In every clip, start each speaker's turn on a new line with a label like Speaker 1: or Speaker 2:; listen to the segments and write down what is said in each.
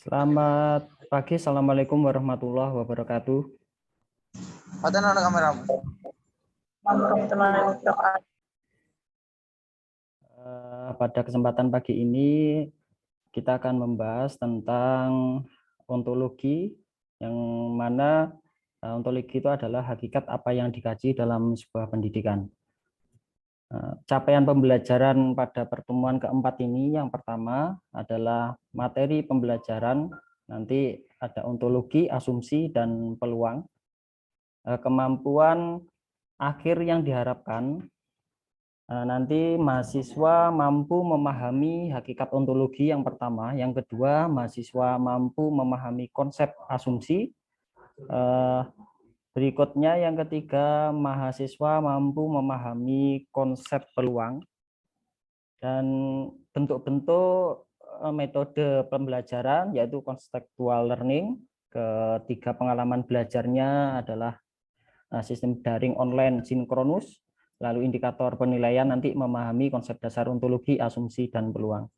Speaker 1: Selamat pagi, Assalamualaikum warahmatullahi wabarakatuh. Pada kesempatan pagi ini kita akan membahas tentang ontologi, yang mana ontologi itu adalah hakikat apa yang dikaji dalam sebuah pendidikan. Capaian pembelajaran pada pertemuan keempat ini, yang pertama adalah materi pembelajaran, nanti ada ontologi, asumsi, dan peluang. Kemampuan akhir yang diharapkan, nanti mahasiswa mampu memahami hakikat ontologi yang pertama, yang kedua mahasiswa mampu memahami konsep asumsi, berikutnya yang ketiga mahasiswa mampu memahami konsep peluang, dan bentuk-bentuk metode pembelajaran yaitu contextual learning. Ketiga pengalaman belajarnya adalah sistem daring online sinkronus, lalu indikator penilaian nanti memahami konsep dasar ontologi, asumsi, dan peluang.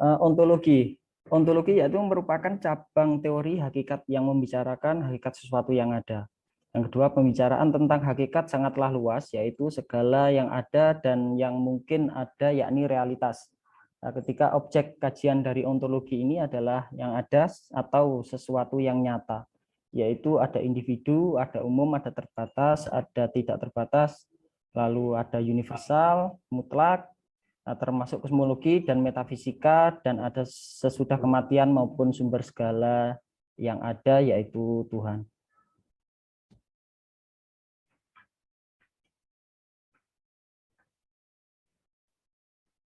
Speaker 1: Ontologi. Ontologi yaitu merupakan cabang teori hakikat yang membicarakan hakikat sesuatu yang ada. Yang kedua, pembicaraan tentang hakikat sangatlah luas, yaitu segala yang ada dan yang mungkin ada, yakni realitas. Ketika objek kajian dari ontologi ini adalah yang ada atau sesuatu yang nyata, yaitu ada individu, ada umum, ada terbatas, ada tidak terbatas, lalu ada universal, mutlak, termasuk kosmologi dan metafisika, dan ada sesudah kematian maupun sumber segala yang ada, yaitu Tuhan.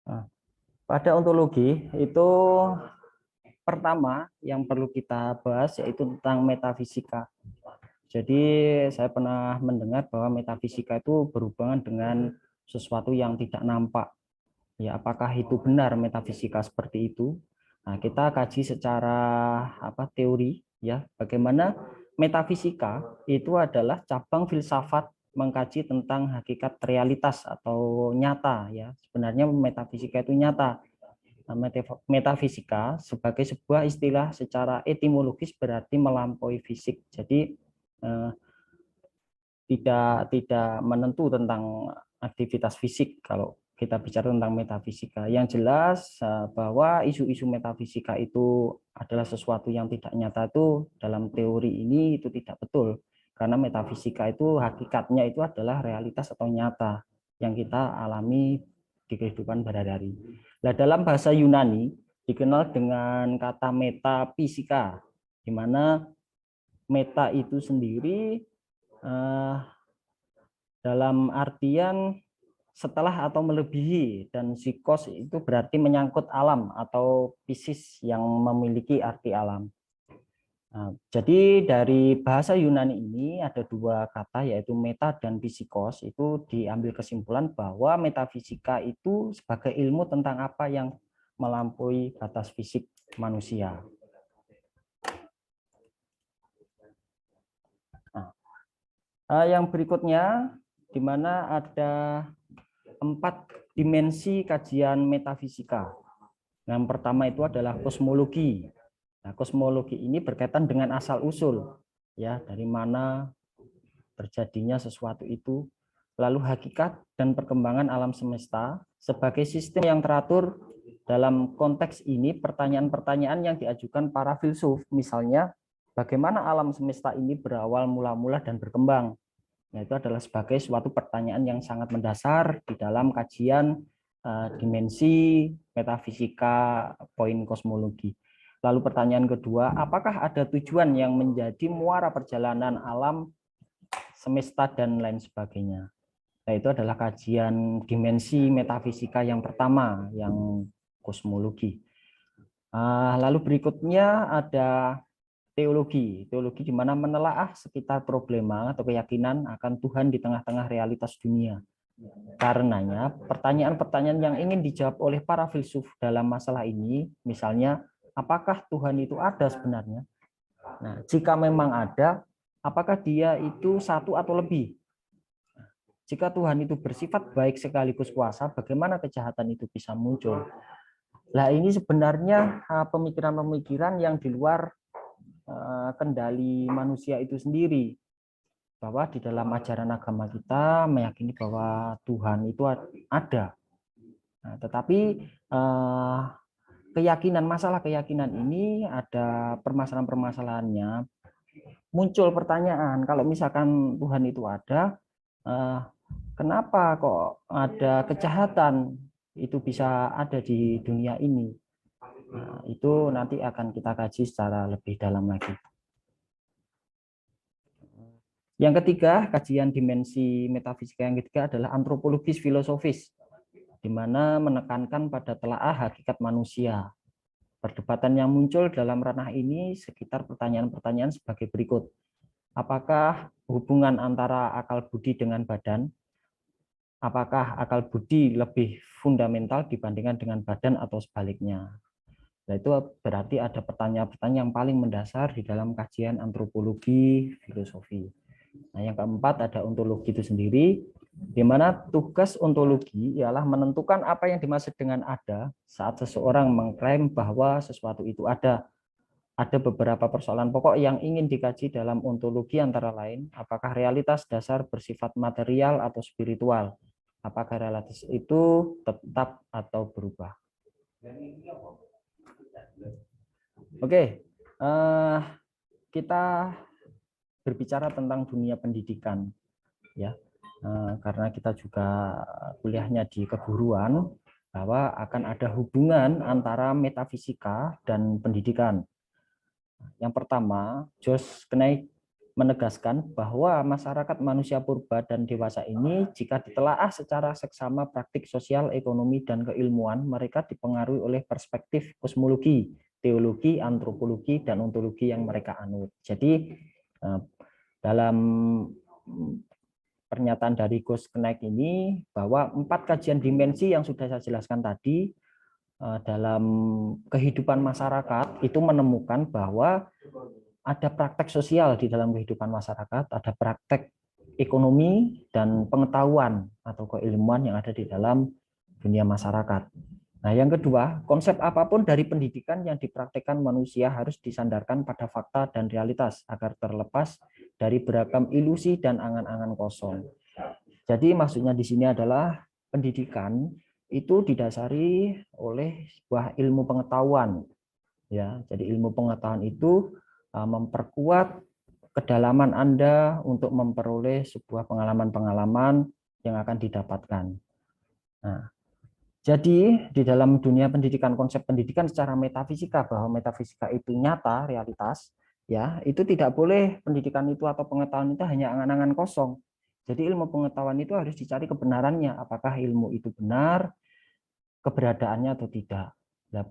Speaker 1: Nah, pada ontologi itu pertama yang perlu kita bahas yaitu tentang metafisika. Jadi saya pernah mendengar bahwa metafisika itu berhubungan dengan sesuatu yang tidak nampak. Ya, apakah itu benar metafisika seperti itu? Nah, kita kaji secara teori ya, bagaimana metafisika itu adalah cabang filsafat mengkaji tentang hakikat realitas atau nyata ya. Sebenarnya metafisika itu nyata. Nah, metafisika sebagai sebuah istilah secara etimologis berarti melampaui fisik. Jadi tidak menentu tentang aktivitas fisik kalau kita bicara tentang metafisika. Yang jelas bahwa isu-isu metafisika itu adalah sesuatu yang tidak nyata, itu dalam teori ini itu tidak betul, karena metafisika itu hakikatnya itu adalah realitas atau nyata yang kita alami di kehidupan sehari-hari. Nah, dalam bahasa Yunani dikenal dengan kata metafisika, di mana meta itu sendiri dalam artian setelah atau melebihi, dan psikos itu berarti menyangkut alam atau physis yang memiliki arti alam. Nah, jadi dari bahasa Yunani ini ada dua kata yaitu meta dan psikos, itu diambil kesimpulan bahwa metafisika itu sebagai ilmu tentang apa yang melampaui batas fisik manusia. Nah, yang berikutnya di mana ada 4 dimensi kajian metafisika. Yang pertama itu adalah kosmologi. Nah, kosmologi ini berkaitan dengan asal-usul, ya, dari mana terjadinya sesuatu itu, lalu hakikat dan perkembangan alam semesta sebagai sistem yang teratur. Dalam konteks ini, pertanyaan-pertanyaan yang diajukan para filsuf, misalnya bagaimana alam semesta ini berawal mula-mula dan berkembang. Nah, itu adalah sebagai suatu pertanyaan yang sangat mendasar di dalam kajian dimensi metafisika poin kosmologi. Lalu pertanyaan kedua, apakah ada tujuan yang menjadi muara perjalanan alam semesta dan lain sebagainya. Nah, itu adalah kajian dimensi metafisika yang pertama, yang kosmologi. Lalu berikutnya ada teologi. Teologi di mana menelaah sekitar problema atau keyakinan akan Tuhan di tengah-tengah realitas dunia. Karenanya, pertanyaan-pertanyaan yang ingin dijawab oleh para filsuf dalam masalah ini, misalnya, apakah Tuhan itu ada sebenarnya? Nah, jika memang ada, apakah dia itu satu atau lebih? Jika Tuhan itu bersifat baik sekaligus kuasa, bagaimana kejahatan itu bisa muncul? Nah, ini sebenarnya pemikiran-pemikiran yang di luar kendali manusia itu sendiri. Bahwa di dalam ajaran agama kita meyakini bahwa Tuhan itu ada. Nah, tetapi masalah keyakinan ini ada permasalahan-permasalahannya. Muncul pertanyaan, kalau misalkan Tuhan itu ada, kenapa kok ada kejahatan itu bisa ada di dunia ini? Nah, itu nanti akan kita kaji secara lebih dalam lagi. Yang ketiga, kajian dimensi metafisika yang ketiga adalah antropologis filosofis, di mana menekankan pada telaah hakikat manusia. Perdebatan yang muncul dalam ranah ini sekitar pertanyaan-pertanyaan sebagai berikut. Apakah hubungan antara akal budi dengan badan? Apakah akal budi lebih fundamental dibandingkan dengan badan atau sebaliknya? Nah, itu berarti ada pertanyaan-pertanyaan yang paling mendasar di dalam kajian antropologi filosofi. Nah, yang keempat ada ontologi itu sendiri, di mana tugas ontologi ialah menentukan apa yang dimaksud dengan ada saat seseorang mengklaim bahwa sesuatu itu ada. Ada beberapa persoalan pokok yang ingin dikaji dalam ontologi antara lain, apakah realitas dasar bersifat material atau spiritual? Apakah realitas itu tetap atau berubah? Oke, kita berbicara tentang dunia pendidikan, ya, karena kita juga kuliahnya di keguruan, bahwa akan ada hubungan antara metafisika dan pendidikan. Yang pertama, Josh Knecht menegaskan bahwa masyarakat manusia purba dan dewasa ini jika ditelaah secara seksama praktik sosial, ekonomi, dan keilmuan, mereka dipengaruhi oleh perspektif kosmologi, teologi, antropologi, dan ontologi yang mereka anut. Jadi dalam pernyataan dari Josh Knecht ini bahwa 4 kajian dimensi yang sudah saya jelaskan tadi dalam kehidupan masyarakat itu menemukan bahwa ada praktek sosial di dalam kehidupan masyarakat, ada praktek ekonomi dan pengetahuan atau keilmuan yang ada di dalam dunia masyarakat. Nah, yang kedua, konsep apapun dari pendidikan yang dipraktekkan manusia harus disandarkan pada fakta dan realitas agar terlepas dari beragam ilusi dan angan-angan kosong. Jadi maksudnya di sini adalah pendidikan itu didasari oleh sebuah ilmu pengetahuan, ya. Jadi ilmu pengetahuan itu memperkuat kedalaman Anda untuk memperoleh sebuah pengalaman-pengalaman yang akan didapatkan. Nah, jadi di dalam dunia pendidikan, konsep pendidikan secara metafisika, bahwa metafisika itu nyata, realitas, ya, itu tidak boleh pendidikan itu atau pengetahuan itu hanya angan-angan kosong. Jadi ilmu pengetahuan itu harus dicari kebenarannya, apakah ilmu itu benar, keberadaannya atau tidak. Nah,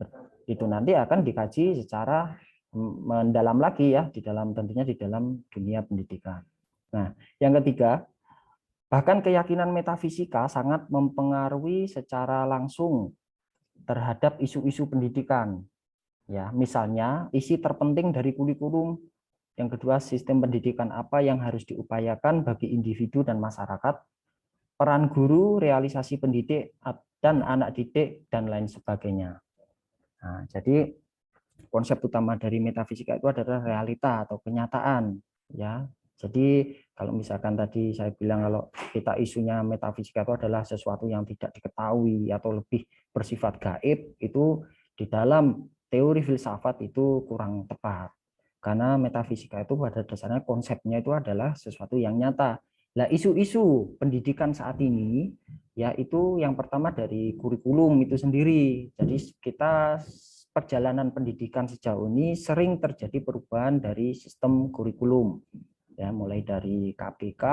Speaker 1: itu nanti akan dikaji secara mendalam lagi, ya, di dalam tentunya di dalam dunia pendidikan. Nah, yang ketiga, bahkan keyakinan metafisika sangat mempengaruhi secara langsung terhadap isu-isu pendidikan. Ya, misalnya isi terpenting dari kurikulum, yang kedua sistem pendidikan apa yang harus diupayakan bagi individu dan masyarakat, peran guru, realisasi pendidik dan anak didik dan lain sebagainya. Nah, jadi konsep utama dari metafisika itu adalah realita atau kenyataan, ya. Jadi kalau misalkan tadi saya bilang kalau kita isunya metafisika itu adalah sesuatu yang tidak diketahui atau lebih bersifat gaib, itu di dalam teori filsafat itu kurang tepat. Karena metafisika itu pada dasarnya konsepnya itu adalah sesuatu yang nyata. Nah, isu-isu pendidikan saat ini, ya, itu yang pertama dari kurikulum itu sendiri. Jadi kita perjalanan pendidikan sejauh ini sering terjadi perubahan dari sistem kurikulum, ya, mulai dari KPK,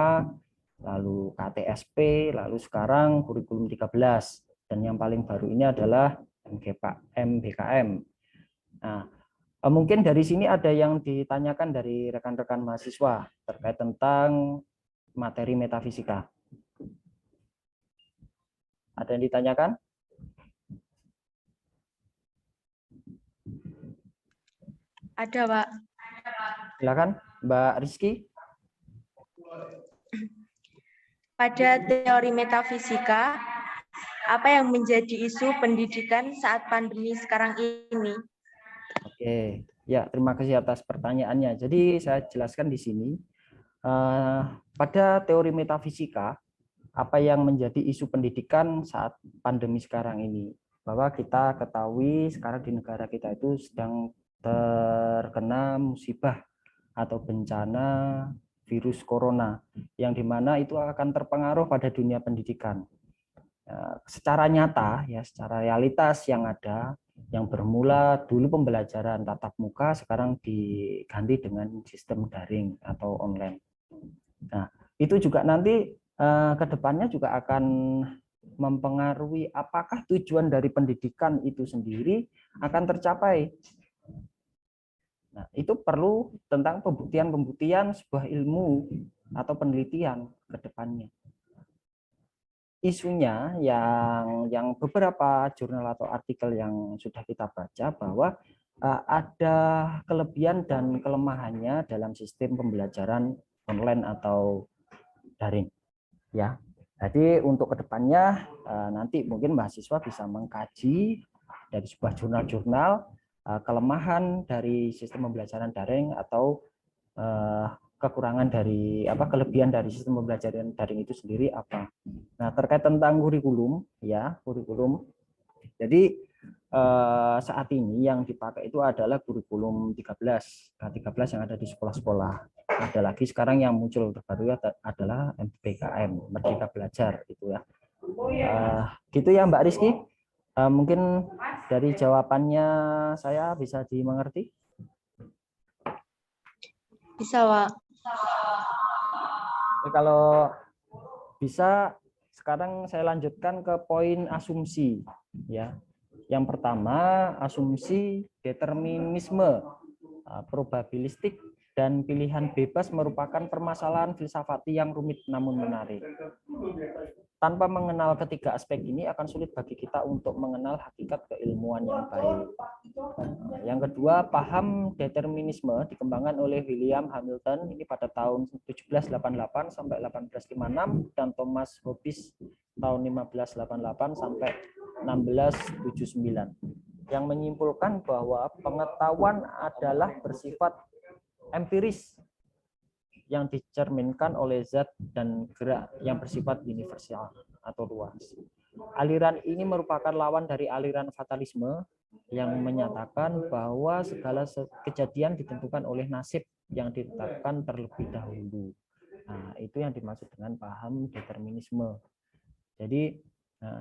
Speaker 1: lalu KTSP, lalu sekarang kurikulum 13, dan yang paling baru ini adalah MBKM. Nah, mungkin dari sini ada yang ditanyakan dari rekan-rekan mahasiswa terkait tentang materi metafisika. Ada yang ditanyakan?
Speaker 2: Ada, Pak.
Speaker 1: Silakan, Mbak Rizky.
Speaker 2: Pada teori metafisika, apa yang menjadi isu pendidikan saat pandemi sekarang ini?
Speaker 1: Oke, ya terima kasih atas pertanyaannya. Jadi saya jelaskan di sini pada teori metafisika apa yang menjadi isu pendidikan saat pandemi sekarang ini. Bahwa kita ketahui sekarang di negara kita itu sedang terkena musibah atau bencana virus corona yang dimana itu akan terpengaruh pada dunia pendidikan. Secara nyata ya, secara realitas yang ada, yang bermula dulu pembelajaran tatap muka sekarang diganti dengan sistem daring atau online. Nah, itu juga nanti ke depannya juga akan mempengaruhi apakah tujuan dari pendidikan itu sendiri akan tercapai. Nah, itu perlu tentang pembuktian sebuah ilmu atau penelitian ke depannya. Isunya yang beberapa jurnal atau artikel yang sudah kita baca bahwa ada kelebihan dan kelemahannya dalam sistem pembelajaran online atau daring, ya. Jadi untuk kedepannya nanti mungkin mahasiswa bisa mengkaji dari sebuah jurnal-jurnal kelemahan dari sistem pembelajaran daring atau kekurangan dari kelebihan dari sistem pembelajaran daring itu sendiri apa. Nah, terkait tentang kurikulum ya, kurikulum. Jadi saat ini yang dipakai itu adalah kurikulum 13 yang ada di sekolah-sekolah. Ada lagi sekarang yang muncul terbaru adalah MBKM, Merdeka Belajar itu ya. Gitu ya Mbak Rizky. Mungkin dari jawabannya saya bisa dimengerti.
Speaker 2: Bisa, Pak.
Speaker 1: Kalau bisa sekarang saya lanjutkan ke poin asumsi ya. Yang pertama, asumsi determinisme probabilistik dan pilihan bebas merupakan permasalahan filsafati yang rumit namun menarik. Tanpa mengenal ketiga aspek ini akan sulit bagi kita untuk mengenal hakikat keilmuan yang baik. Yang kedua, paham determinisme dikembangkan oleh William Hamilton ini pada tahun 1788 sampai 1856 dan Thomas Hobbes tahun 1588 sampai 1679 yang menyimpulkan bahwa pengetahuan adalah bersifat empiris yang dicerminkan oleh zat dan gerak yang bersifat universal atau luas. Aliran ini merupakan lawan dari aliran fatalisme yang menyatakan bahwa segala kejadian ditentukan oleh nasib yang ditetapkan terlebih dahulu. Nah, itu yang dimaksud dengan paham determinisme. Jadi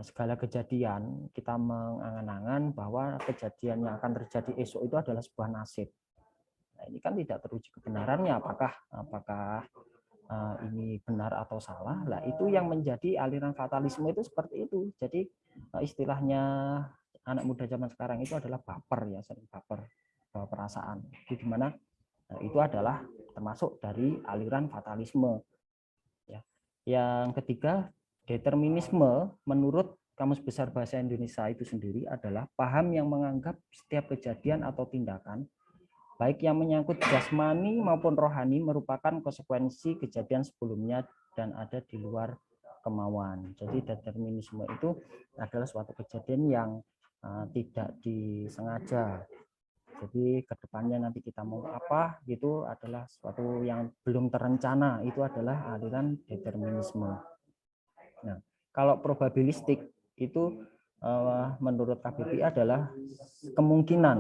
Speaker 1: segala kejadian kita mengangan-angan bahwa kejadian yang akan terjadi esok itu adalah sebuah nasib. Nah, ini kan tidak teruji kebenarannya apakah ini benar atau salah. Lah itu yang menjadi aliran fatalisme itu seperti itu. Jadi istilahnya anak muda zaman sekarang itu adalah baper ya, sering baper perasaan. Di mana itu adalah termasuk dari aliran fatalisme. Ya. Yang ketiga, determinisme menurut Kamus Besar Bahasa Indonesia itu sendiri adalah paham yang menganggap setiap kejadian atau tindakan baik yang menyangkut jasmani maupun rohani merupakan konsekuensi kejadian sebelumnya dan ada di luar kemauan. Jadi determinisme itu adalah suatu kejadian yang tidak disengaja. Jadi kedepannya nanti kita mau apa gitu adalah suatu yang belum terencana, itu adalah aliran determinisme. Nah, kalau probabilistik itu menurut KBBI adalah kemungkinan.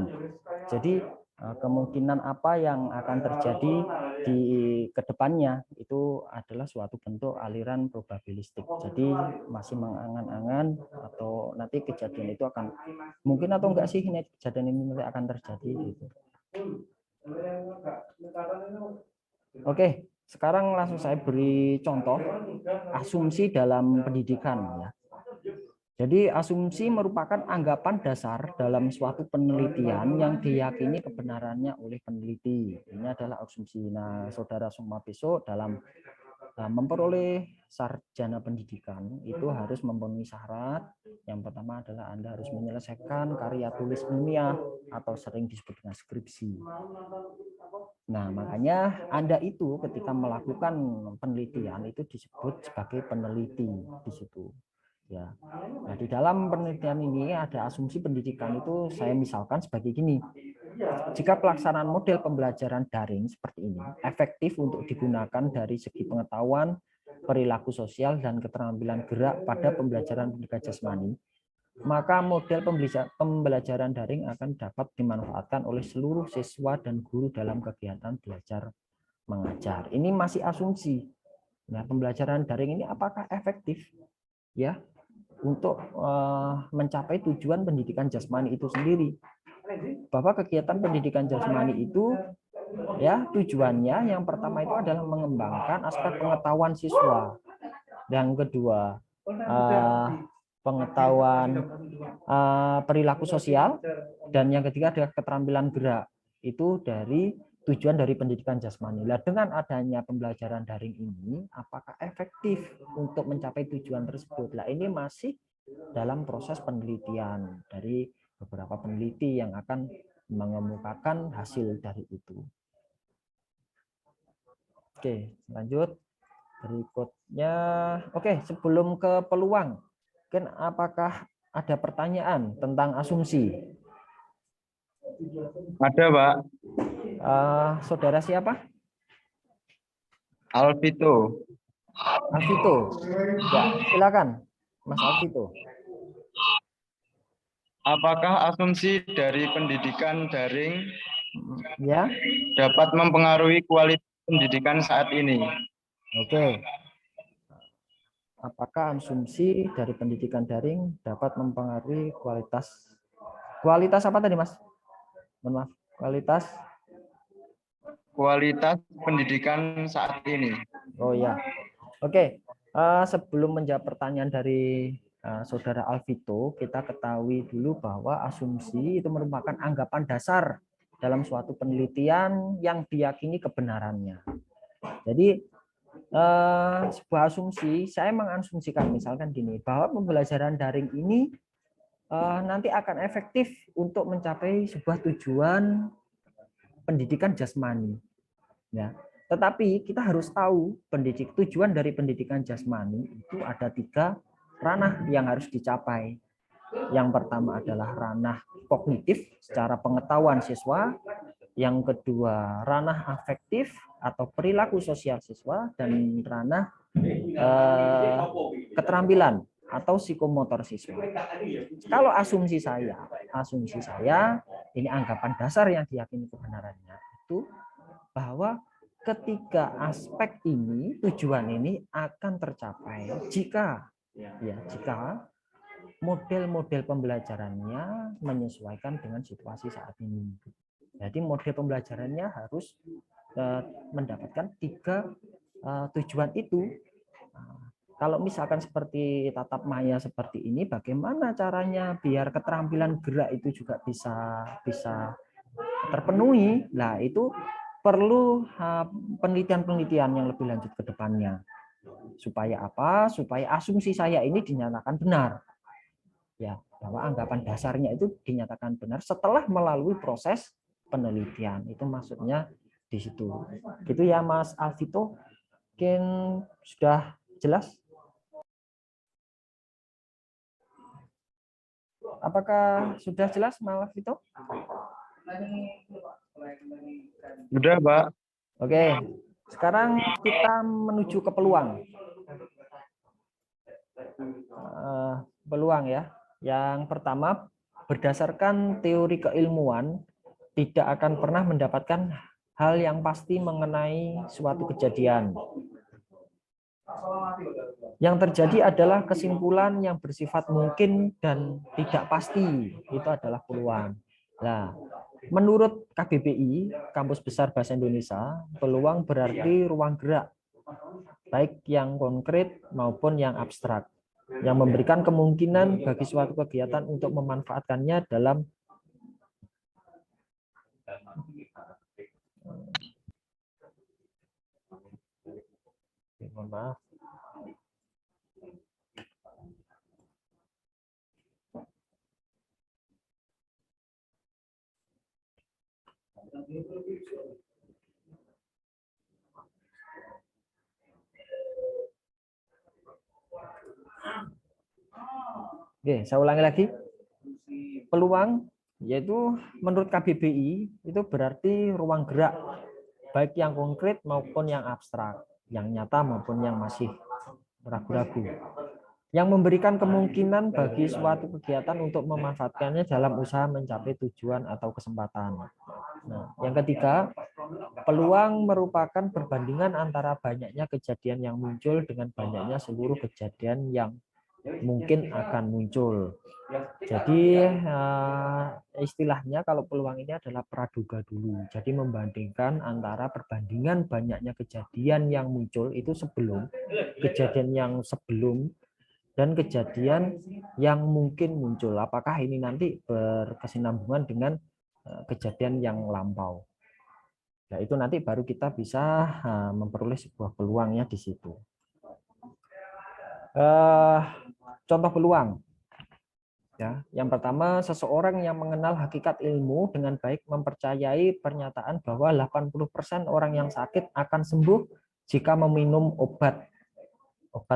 Speaker 1: Jadi kemungkinan apa yang akan terjadi di kedepannya itu adalah suatu bentuk aliran probabilistik. Jadi masih mengangan-angan atau nanti kejadian itu akan mungkin atau enggak sih ini kejadian ini akan terjadi gitu. Oke, sekarang langsung saya beri contoh asumsi dalam pendidikan ya. Jadi asumsi merupakan anggapan dasar dalam suatu penelitian yang diyakini kebenarannya oleh peneliti. Ini adalah asumsi. Nah, saudara semua besok dalam memperoleh sarjana pendidikan itu harus memenuhi syarat. Yang pertama adalah Anda harus menyelesaikan karya tulis ilmiah atau sering disebut dengan skripsi. Nah, makanya Anda itu ketika melakukan penelitian itu disebut sebagai peneliti di situ. Ya. Nah, di dalam penelitian ini ada asumsi pendidikan itu saya misalkan sebagai gini. Jika pelaksanaan model pembelajaran daring seperti ini efektif untuk digunakan dari segi pengetahuan, perilaku sosial, dan keterampilan gerak pada pembelajaran pendidikan jasmani, maka model pembelajaran daring akan dapat dimanfaatkan oleh seluruh siswa dan guru dalam kegiatan belajar mengajar. Ini masih asumsi. Nah, pembelajaran daring ini apakah efektif ya untuk mencapai tujuan pendidikan jasmani itu sendiri? Bahwa kegiatan pendidikan jasmani itu ya tujuannya yang pertama itu adalah mengembangkan aspek pengetahuan siswa, yang kedua pengetahuan perilaku sosial, dan yang ketiga adalah keterampilan gerak. Itu dari tujuan dari pendidikan jasmani. Nah, dengan adanya pembelajaran daring ini apakah efektif untuk mencapai tujuan tersebut? Nah, ini masih dalam proses penelitian dari beberapa peneliti yang akan mengemukakan hasil dari itu. Oke, lanjut. Berikutnya, oke, sebelum ke peluang, mungkin apakah ada pertanyaan tentang asumsi?
Speaker 3: Ada, Pak.
Speaker 1: Saudara siapa?
Speaker 3: Alvito.
Speaker 1: Alvito. Ya, silakan, Mas Alvito.
Speaker 3: Apakah asumsi dari pendidikan daring
Speaker 1: Ya.
Speaker 3: dapat mempengaruhi kualitas pendidikan saat ini?
Speaker 1: Oke. Apakah asumsi dari pendidikan daring dapat mempengaruhi kualitas apa tadi, Mas? Mohon maaf. Kualitas
Speaker 3: pendidikan saat ini.
Speaker 1: Oh ya. Oke. Sebelum menjawab pertanyaan dari Saudara Alvito, kita ketahui dulu bahwa asumsi itu merupakan anggapan dasar dalam suatu penelitian yang diyakini kebenarannya. Jadi sebuah asumsi, saya mengasumsikan misalkan gini, bahwa pembelajaran daring ini nanti akan efektif untuk mencapai sebuah tujuan pendidikan jasmani. Ya. Tetapi kita harus tahu tujuan dari pendidikan jasmani itu ada 3 ranah yang harus dicapai. Yang pertama adalah ranah kognitif secara pengetahuan siswa, yang kedua ranah afektif atau perilaku sosial siswa, dan ranah keterampilan atau psikomotor siswa. Kalau asumsi saya ini anggapan dasar yang diyakini kebenarannya itu bahwa ketiga aspek ini, tujuan ini akan tercapai jika model-model pembelajarannya menyesuaikan dengan situasi saat ini. Jadi model pembelajarannya harus mendapatkan 3 tujuan itu. Kalau misalkan seperti tatap maya seperti ini, bagaimana caranya biar keterampilan gerak itu juga bisa terpenuhi? Nah, itu perlu penelitian-penelitian yang lebih lanjut ke depannya. Supaya apa? Supaya asumsi saya ini dinyatakan benar. Ya, bahwa anggapan dasarnya itu dinyatakan benar setelah melalui proses penelitian. Itu maksudnya di situ. Gitu ya, Mas Alvito. Mungkin sudah jelas? Apakah sudah jelas, Mas Alvito?
Speaker 3: Sudah, Pak.
Speaker 1: Oke, sekarang kita menuju ke peluang. Peluang ya. Yang pertama, berdasarkan teori keilmuan, tidak akan pernah mendapatkan hal yang pasti mengenai suatu kejadian. Yang terjadi adalah kesimpulan yang bersifat mungkin dan tidak pasti. Itu adalah peluang. Nah, menurut KBBI, Kampus Besar Bahasa Indonesia, peluang berarti ruang gerak, baik yang konkret maupun yang abstrak, yang memberikan kemungkinan bagi suatu kegiatan untuk memanfaatkannya dalam
Speaker 4: mohon maaf. Oke, saya ulangi lagi. Peluang yaitu menurut KBBI itu berarti ruang gerak baik yang konkret maupun yang abstrak, yang nyata maupun yang masih ragu-ragu, yang memberikan kemungkinan bagi suatu kegiatan untuk memanfaatkannya dalam usaha mencapai tujuan atau kesempatan. Nah, yang ketiga, peluang merupakan perbandingan antara banyaknya kejadian yang muncul dengan banyaknya seluruh kejadian yang mungkin akan muncul. Jadi istilahnya kalau peluang ini adalah praduga dulu. Jadi membandingkan antara perbandingan banyaknya kejadian yang muncul itu sebelum, kejadian yang sebelum, dan kejadian yang mungkin muncul. Apakah ini nanti berkesinambungan dengan kejadian yang lampau. Nah, itu nanti baru kita bisa memperoleh sebuah peluangnya di situ. Contoh peluang. Ya, yang pertama, seseorang yang mengenal hakikat ilmu dengan baik mempercayai pernyataan bahwa 80% orang yang sakit akan sembuh jika meminum obat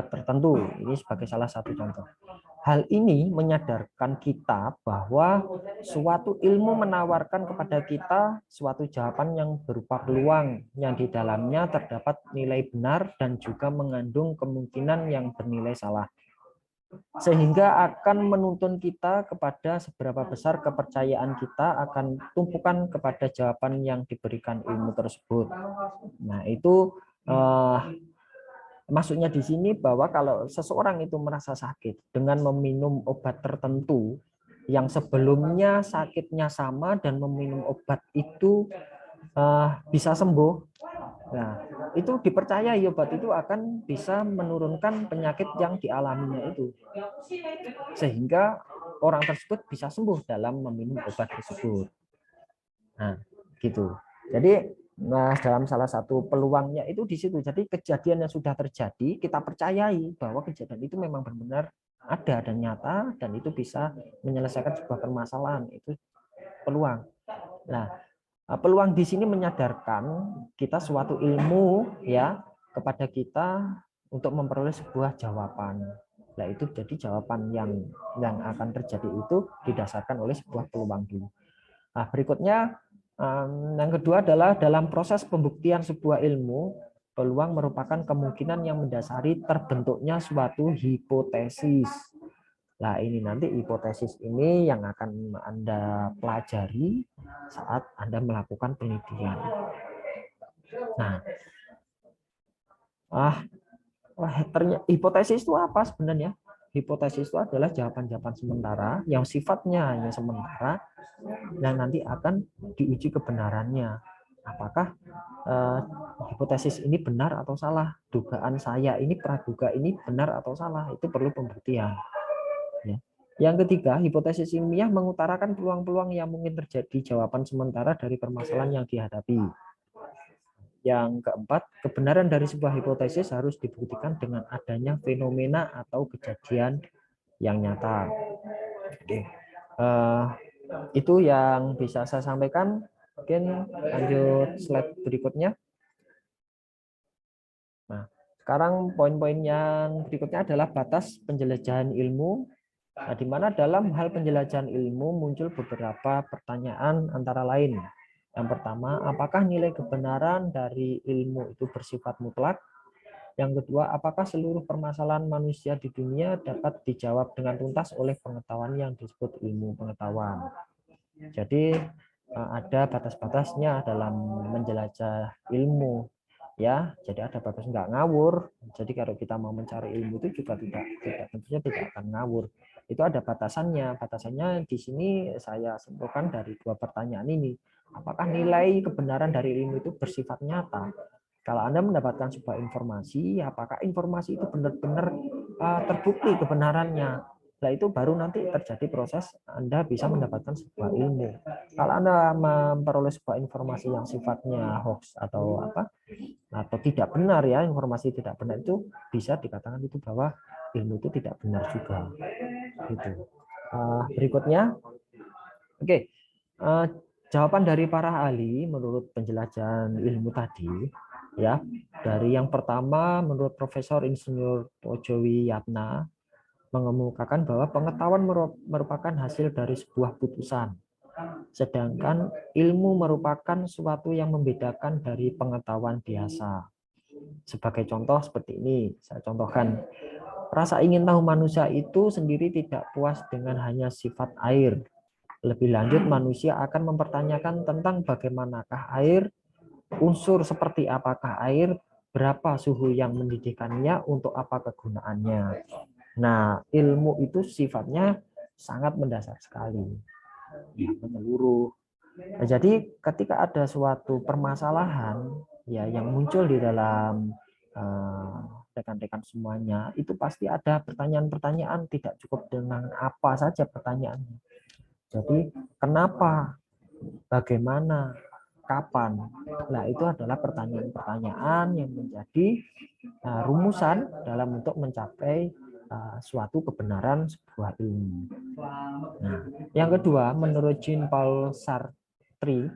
Speaker 4: tertentu. Ini sebagai salah satu contoh. Hal ini menyadarkan kita bahwa suatu ilmu menawarkan kepada kita suatu jawaban yang berupa peluang yang di dalamnya terdapat nilai benar dan juga mengandung kemungkinan yang bernilai salah. Sehingga akan menuntun kita kepada seberapa besar kepercayaan kita akan tumpukan kepada jawaban yang diberikan ilmu tersebut. Nah, itu maksudnya di sini bahwa kalau seseorang itu merasa sakit dengan meminum obat tertentu yang sebelumnya sakitnya sama dan meminum obat itu bisa sembuh. Nah, itu dipercayai obat itu akan bisa menurunkan penyakit yang dialaminya itu. Sehingga orang tersebut bisa sembuh dalam meminum obat tersebut. Nah, gitu. Jadi dalam salah satu peluangnya itu di situ. Jadi kejadian yang sudah terjadi, kita percayai bahwa kejadian itu memang benar-benar ada dan nyata dan itu bisa menyelesaikan sebuah permasalahan. Itu peluang. Nah, peluang di sini menyadarkan kita suatu ilmu ya kepada kita untuk memperoleh sebuah jawaban. Nah, itu jadi jawaban yang akan terjadi itu didasarkan oleh sebuah peluang dulu. Nah, berikutnya yang kedua adalah dalam proses pembuktian sebuah ilmu, peluang merupakan kemungkinan yang mendasari terbentuknya suatu hipotesis. Nah, ini nanti hipotesis ini yang akan Anda pelajari saat Anda melakukan penelitian. Nah, hipotesis itu apa sebenarnya? Hipotesis itu adalah jawaban-jawaban sementara yang sifatnya hanya sementara dan nanti akan diuji kebenarannya. Apakah hipotesis ini benar atau salah? Dugaan saya ini, praduga ini benar atau salah? Itu perlu pembuktian. Ya. Yang ketiga, hipotesis ilmiah mengutarakan peluang-peluang yang mungkin terjadi jawaban sementara dari permasalahan yang dihadapi. Yang keempat, kebenaran dari sebuah hipotesis harus dibuktikan dengan adanya fenomena atau kejadian yang nyata. Oke. Itu yang bisa saya sampaikan. Mungkin lanjut slide berikutnya. Nah, sekarang poin-poin yang berikutnya adalah batas penjelajahan ilmu. Nah, di mana dalam hal penjelajahan ilmu muncul beberapa pertanyaan antara lain. Yang pertama, apakah nilai kebenaran dari ilmu itu bersifat mutlak? Yang kedua, apakah seluruh permasalahan manusia di dunia dapat dijawab dengan tuntas oleh pengetahuan yang disebut ilmu pengetahuan? Jadi ada batas-batasnya dalam menjelajah ilmu. Ya, jadi ada batas nggak ngawur. Jadi kalau kita mau mencari ilmu itu juga tentunya tidak akan ngawur. Itu ada batasannya. Batasannya di sini saya simpulkan dari dua pertanyaan ini. Apakah nilai kebenaran dari ilmu itu bersifat nyata? Kalau Anda mendapatkan sebuah informasi, apakah informasi itu benar-benar terbukti kebenarannya? Nah, itu baru nanti terjadi proses Anda bisa mendapatkan sebuah ilmu. Kalau Anda memperoleh sebuah informasi yang sifatnya hoax atau apa, atau tidak benar ya, informasi tidak benar, itu bisa dikatakan itu bahwa ilmu itu tidak benar juga. Gitu. Berikutnya, oke, jawaban dari para ahli menurut penjelajahan ilmu tadi, ya, dari yang pertama menurut Profesor Insinyur Pojowi Yatna mengemukakan bahwa pengetahuan merupakan hasil dari sebuah putusan, sedangkan ilmu merupakan suatu yang membedakan dari pengetahuan biasa. Sebagai contoh seperti ini, saya contohkan. Rasa ingin tahu manusia itu sendiri tidak puas dengan hanya sifat air. Lebih lanjut, manusia akan mempertanyakan tentang bagaimanakah air, unsur seperti apakah air, berapa suhu yang mendidihkannya, untuk apa kegunaannya. Nah, ilmu itu sifatnya sangat mendasar sekali, menyeluruh. Nah, jadi ketika ada suatu permasalahan ya yang muncul di dalam rekan-rekan semuanya, itu pasti ada pertanyaan-pertanyaan, tidak cukup dengan apa saja pertanyaannya. Jadi kenapa, bagaimana, kapan. Nah, itu adalah pertanyaan-pertanyaan yang menjadi rumusan dalam untuk mencapai suatu kebenaran sebuah ilmu. Nah, yang kedua, menurut Jean-Paul Sartre,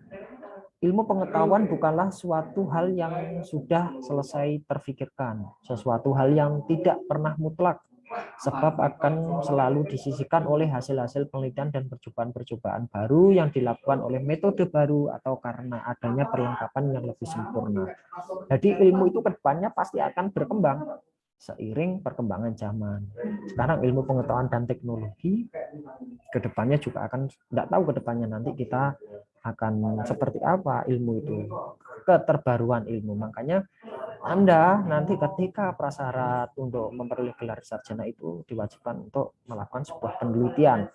Speaker 4: ilmu pengetahuan bukanlah suatu hal yang sudah selesai terfikirkan, sesuatu hal yang tidak pernah mutlak, sebab akan selalu disisihkan oleh hasil-hasil penelitian dan percobaan-percobaan baru yang dilakukan oleh metode baru atau karena adanya perlengkapan yang lebih sempurna. Jadi ilmu itu ke depannya pasti akan berkembang seiring perkembangan zaman. Sekarang ilmu pengetahuan dan teknologi ke depannya juga akan, tidak tahu ke depannya nanti kita akan seperti apa ilmu itu, keterbaruan ilmu. Makanya Anda nanti ketika prasyarat untuk memperoleh gelar sarjana itu diwajibkan untuk melakukan sebuah penelitian.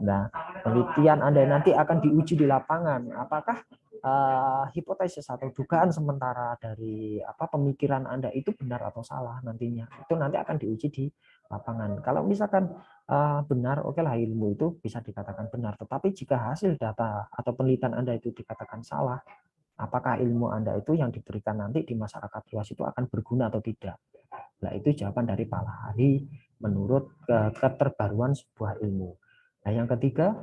Speaker 4: Nah, penelitian Anda nanti akan diuji di lapangan. Apakah hipotesis atau dugaan sementara dari pemikiran Anda itu benar atau salah nantinya? Itu nanti akan diuji di lapangan. Kalau misalkan benar, oke lah, ilmu itu bisa dikatakan benar. Tetapi jika hasil data atau penelitian Anda itu dikatakan salah, apakah ilmu Anda itu yang diberikan nanti di masyarakat luas itu akan berguna atau tidak? Nah, itu jawaban dari para ahli menurut keterbaruan sebuah ilmu. Nah, yang ketiga,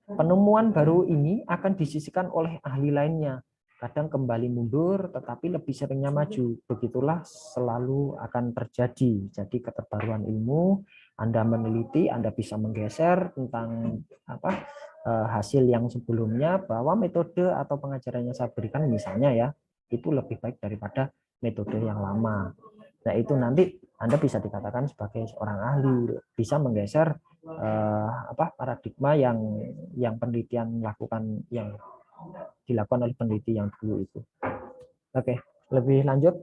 Speaker 4: penemuan baru ini akan disisihkan oleh ahli lainnya. Kadang kembali mundur, tetapi lebih seringnya maju. Begitulah selalu akan terjadi. Jadi keterbaruan ilmu, Anda meneliti, Anda bisa menggeser tentang hasil yang sebelumnya, bahwa metode atau pengajaran yang saya berikan misalnya ya, itu lebih baik daripada metode yang lama. Nah, itu nanti Anda bisa dikatakan sebagai seorang ahli, bisa menggeser paradigma yang penelitian yang dilakukan oleh peneliti yang dulu itu. Oke, lebih lanjut.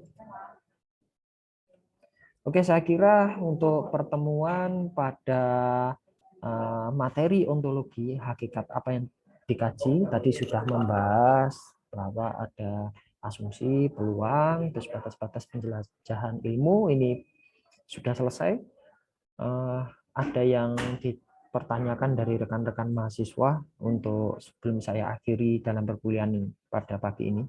Speaker 4: Oke, saya kira untuk pertemuan pada materi ontologi, hakikat apa yang dikaji tadi sudah membahas bahwa ada asumsi, peluang, terus batas-batas penjelajahan ilmu ini sudah selesai. Ada yang dipertanyakan dari rekan-rekan mahasiswa untuk sebelum saya akhiri dalam perkuliahan pada pagi ini?